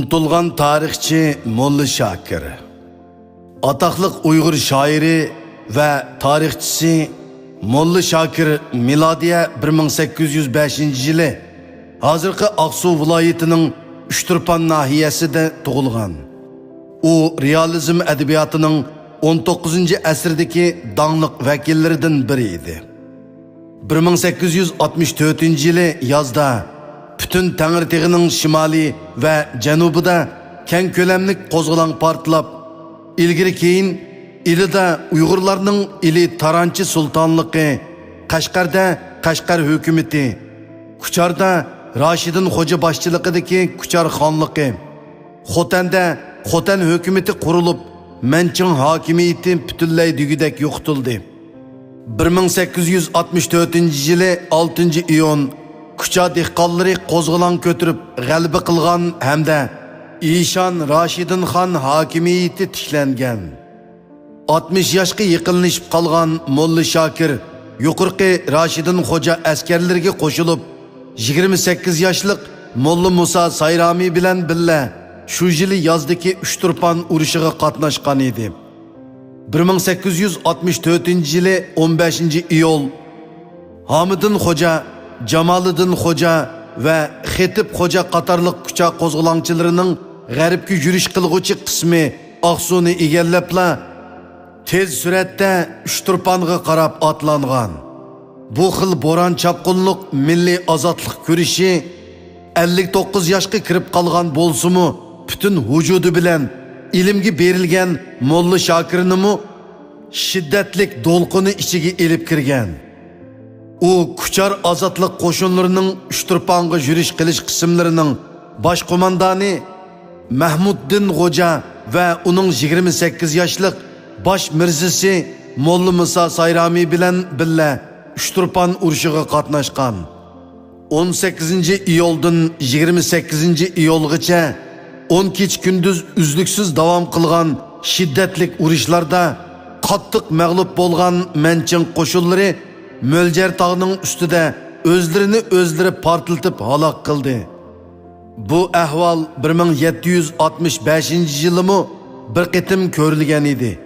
Unutulgan tarixçi Molla Shakir, ataqlıq Uyghur şairi ve tarixçisi Molla Shakir miladiye 1805 yılı hazırki Aksu vilayetinin Üçturpan nahiyesinde doğulgan. O realizm edebiyatının 19. əsrdeki dağınıq vekillerinden biriydi. 1864 yılı yazda bütün Tengirteğinin şimali ve cenubida keng kölemlik kozgulan partlap, ilgiri keyin ilida Uygurlarının ili Tarançı Sultanlığı, Kaşgar'da Kaşgar hükümeti, Kuçar'da Raşid'in Hoca başçılıqıdaki Kuçar Xanlığı, Xotan'da Xotan hükümeti kurulup, Mençin hakimiyeti bütünley dügüdek yoqtuldu. 1864 yılı 6. iyon Kucha dehqonlari qo'zg'olon ko'tirib g'alaba qilgan hamda Ишан Rashidin Xon hokimiyati tiklangan. 60 yoshga yaqinlashib qolgan Molla Shakir yuqorqi Rashidin Xo'ja askarlarga qo'shilib 28 yoshlik Molla Musa Sayrami bilan birga shu yili yozdagi Uchturpan urushiga qatnashgan edi. 1864 yili 15 iyul Hamidin Xo'ja, Jamaliddin Xo'ja ve Xetib Xo'ja qatarlıq kucha qo'zg'olonchilarining g'arbga yurish qilg'uchi qismi Aqsuni egallabla tez suratda Uchturpanga qarab atlangan. Bu xil bo'ron chapqunliq milliy ozodlik ko'rishi 59 yoshga kirib qolgan bo'lsa-mu, butun vujudi bilan ilmga berilgan Molla Shakirni shiddatlik do'lqini ichiga elib kirgan. O Kuchar azatlık qo'shinlarining Uchturpanga yurish qilish qismlarining bosh qo'mondoni Mahmuddin Xo'ja ve uning 28 yoshlik bosh mirzisi Molla Musa Sayrami bilan birga Uchturpan urushiga qatnashgan. 18 iyuldan 28 iyulgacha 10 kech kunduz uzluksiz davom qilgan shiddatlik urushlarda qattiq mag'lub bo'lgan Mençin qo'shinlari Möljer tağının üstüde özleri partıltıp halak kıldı. Bu ahval 1765 yılımı bir qitim körülgen idi.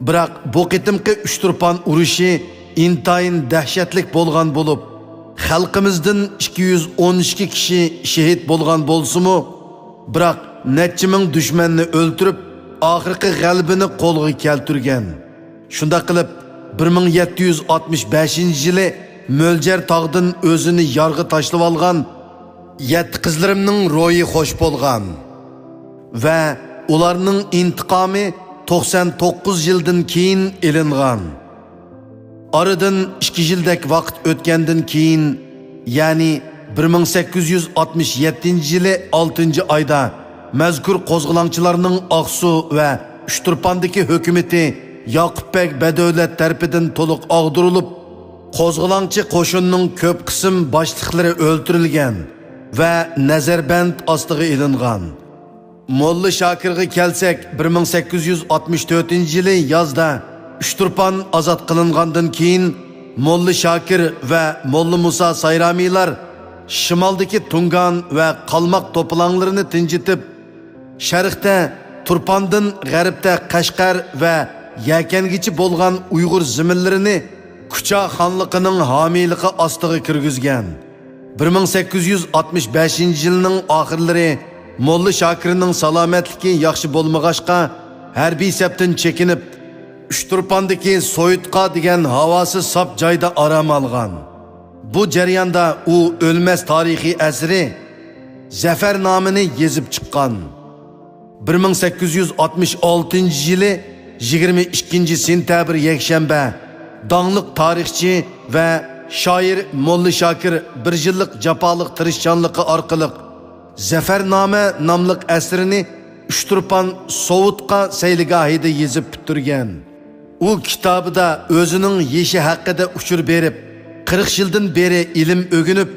Birak bu qitimki Uchturpan uruşu intayin dehşetlik bolgan bolup, xalqimizden 212 kişi şehit bolgan bolsumu, birak neçe ming düşmanını öldürüp, ahirki galbini kolga keltürgen. Şunda qılıp, 1765 yılı Möljer tağdın özünü yargı taşlıp algan 7 qizlarimning ro'yi xo'sh bo'lgan ve ularning intiqomi 99 yıldan keyin elingan. Aradan 2 yildek vaqt o'tgandan keyin, yani 1867 yılı 6 ayda mazkur qo'zg'olonchilarning Aqsu ve Uchturpandagi hukumati Yaqubbek Bedövlet tarafidan to'liq og'dirilib, qo'zg'olonchi qo'shinning ko'p qism boshliqlari o'ldirilgan ve nazarband ostiga ilingan. Molla Shakirga kelsak, 1864 yili yozda Uchturpan ozod qilingandan keyin Molla Shakir ve Molla Musa Sayramilar shimoldagi Tungan ve Qalmoq to'polonlarini tinchitib, sharqda Turpandan g'arbda Qashqar ve yakangichi bo'lgan Uyg'ur ziminlarini Kucha xonligining homiylig'i ostiga kirgizgan. 1865 yilning oxirlari Molla Shakirning salomatligi yaxshi bo'lmag'achqa harbiy sabtin chekinib, Uchturpandagi Soyutqa degan havosi sop joyda orom olgan. Bu jarayonda u o'lmas tarixiy asri Zafar nomini yezib chiqqan. 1866 yili 22 sentabr yakshanba dağınıq tarixçi ve şair Molla Shakir bir yıllık japolik tirishchanligi orqali Zafername namlıq əsrini Uchturpan Sovutqa sayligahida yezib bitirgan. U kitabida o'zining yeshi haqida uchur berib, 40 yildan beri ilm o'ginib,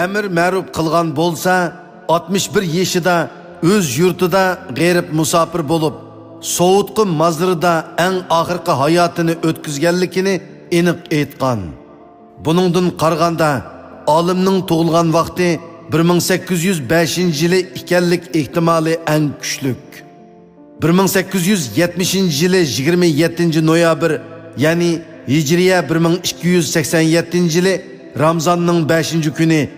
amr ma'ruf qilgan bo'lsa, 61 yoshida o'z yurtida g'arib musafir bo'lib, Soğutqı mazırda en ahirki hayatını ötküzgenlikini eniq aytqan. Buningdan qaraganda, olimning tug'ilgan vaqti 1805 yılı ekanlik ehtimoli eng kuchlik. 1870 yılı 27 noyabr, yani Hicriye 1287 yılı Ramzanның 5 günü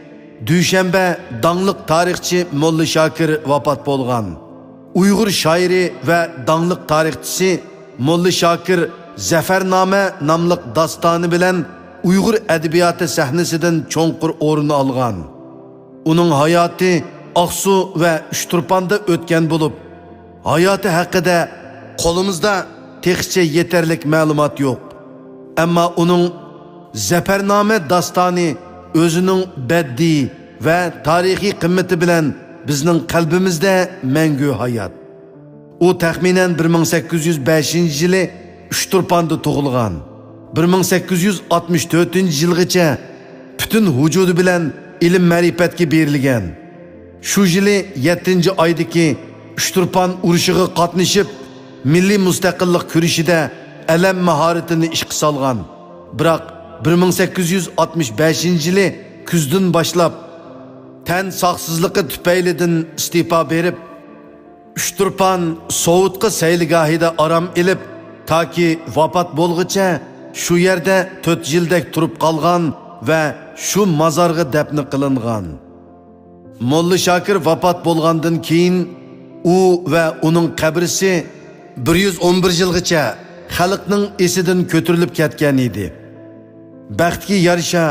Duşanbe dаңlıq tarixçi Molla Shakir vafot bo'lgan. Uyg'ur shoiri va dаңlıq tarixchisi Molla Shakir Zafername nomli dostoni bilan Uyg'ur adabiyoti sahnasidan cho'nqur o'rin olgan. Uning hayoti Aqsu va Uchturponda o'tgan bo'lib, hayoti haqida qo'limizda textcha yetarlik ma'lumot yo'q. Ammo uning Zafername dostoni o'zining baddiy va tarixiy qimmati bilan bizning qalbimizda mangu hayot. U taxminan 1805 yili Uchturponda tug'ilgan. 1864 yilgacha butun vujudi bilan ilm ma'rifatga berilgan. Shu yili 7-oydagi Uchturpon urushiga qatnashib, milliy mustaqillik kurashida alam mahoratini ishga solgan. Biroq 1865 yili kuzdan boshlab tan sog'sizligi tufaylidan istifa berib, Uchturpon Sovetga sayligohida orom ilib, toki vafot bo'lguncha shu yerda 4 yildak turib qolgan va shu mozorga dafn qilingan. Molla Shakir vafot bo'lgandan keyin u va uning qabrisi 111 yilgacha xalqning esidan ko'tarilib ketgan edi. Baxtga yarasha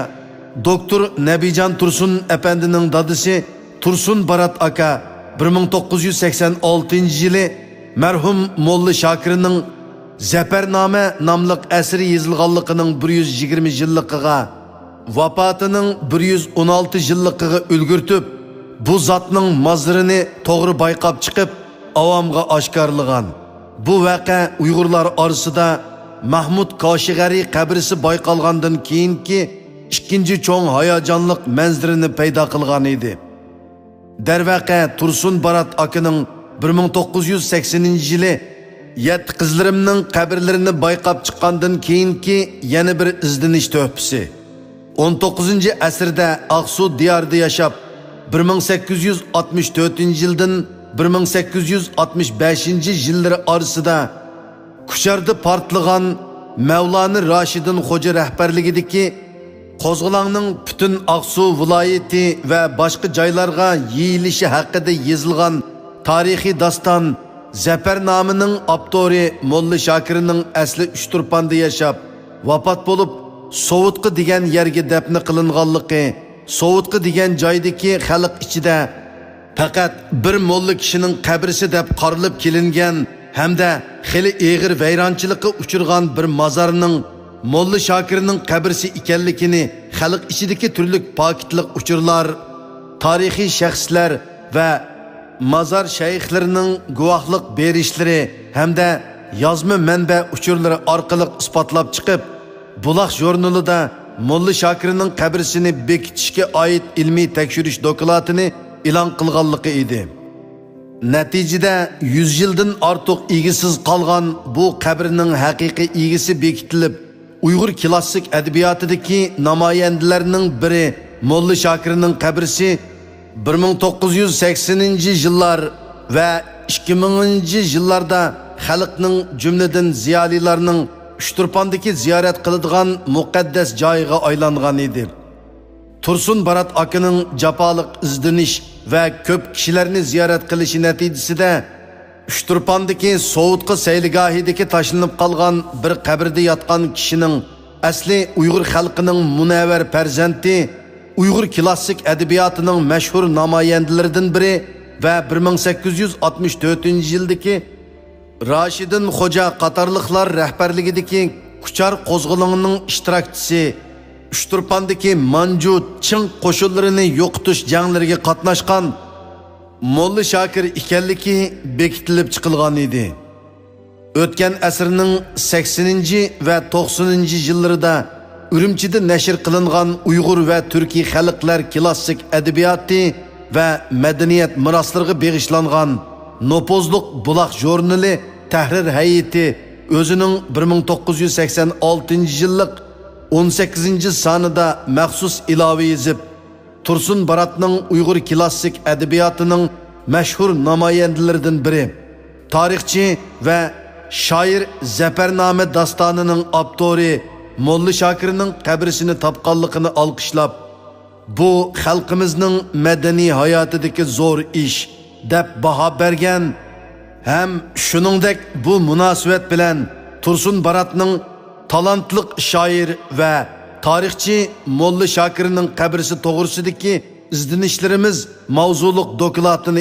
doktor Nabijon Tursun apandining dadisi Tursun Barat aka 1986 yili marhum Molla Shakirning Zafername nomli asri yozilganligining 120 yilligiga, vafotining 116 yilligiga ulgurtib, bu zotning mazrini to'g'ri bayqab chiqib, avomga oshkorlagan. Bu vaqa Uyg'urlar orasida Mahmud Koshig'ari qabrisi bayqalgandan keyingi ikkinchi cho'ng hayajonliq manzirini paydo qilgan edi. Darvaqa Tursun Barat akaning 1980 yili 7 qizlarimning qabrlarini bayqab chiqqandan keyingi yana bir izdinish to'pisi. 19-asrda Aqsu diyorida yashab, 1864 yildan 1865 yillar orasida Kusharda portlagan Mavloni Rashidin Xo'ja rahbarligidagi qo'zg'olonning butun Aqsu viloyati va boshqa joylarga yeyilishi haqida yozilgan tarixiy doston Zafarnomining avtori Molla Shakirning asli Uchturponda yashab, vafot bo'lib, Sovetga degan yerga dafn qilinganligi, Sovetga degan joydagi xalq ichida faqat bir molla kishining qabrisi deb qarilib kelingan hamda xili eg'ir vayronchilikka uchirgan bir mozorning Molla Shakirning qabrisi ekanligini xalq ichidagi turli pokitlik uchurlar, tarixiy shaxslar va mazar shayxlarining guvohlik berishlari hamda yozma manba uchurlari orqali isbotlab chiqib, Buloq jurnalida Molla Shakirning qabrisini bekitishga oid ilmiy tekshirish dokladini e'lon qilganligi edi. Natijada 100 yildan ortiq egisiz qolgan bu qabrning haqiqiy egisi bekitilib, Uyg'ur klassik adabiyotidagi namoyandalarning biri Molla Shakirning qabrisi 1980-yillar va 2000-yillarda xalqning jumladan ziyolilarning Uchturpondagi ziyorat qiladigan muqaddas joyiga aylangan edi. Tursun Barat akaning jafoliq izdinish va ko'p kishilarni ziyorat qilishi natijasida Uchturpondagi Sovetga sayligohidagi tashlanib qolgan bir qabrda yotgan kishining asli Uyg'ur xalqining munavvar farzandi, Uyg'ur klassik adabiyotining mashhur namoyandalaridan biri va 1864-yildagi Rashidin Xo'ja qatorliqlar rahbarligidagi Kuchar qo'zg'olonining ishtirokchisi, Uchturpondagi Manju Ching qo'shinlarini yo'qotish janglariga qatnashgan Molla Shakir ekanligi bekitilib chiqilgan edi. O'tgan asrning 80 va 90 yillarida Urumchida nashr qilingan Uyg'ur va turkiy xalqlar klassik adabiyoti va madaniyat meroslariga bag'ishlangan Nopozliq Buloq jurnali tahrir hay'ati o'zining 1986 yillik 18 sonida maxsus ilova yozib, Tursun Baratning Uyg'ur klassik adabiyatining mashhur namoyandalaridan biri. Tarixchi va shoir Zafarnoma dastonining avtori Molla Shokirning qabrisini topganligini olqishlab, bu xalqimizning madaniy hayotidagi zo'r ish deb baho bergan ham shuningdek bu munosabat bilan Tursun Baratning talantli shoir va tarixchi Molla Shokirning qabrisi to'g'risidagi izlanishlarimiz mavzuliq dokladini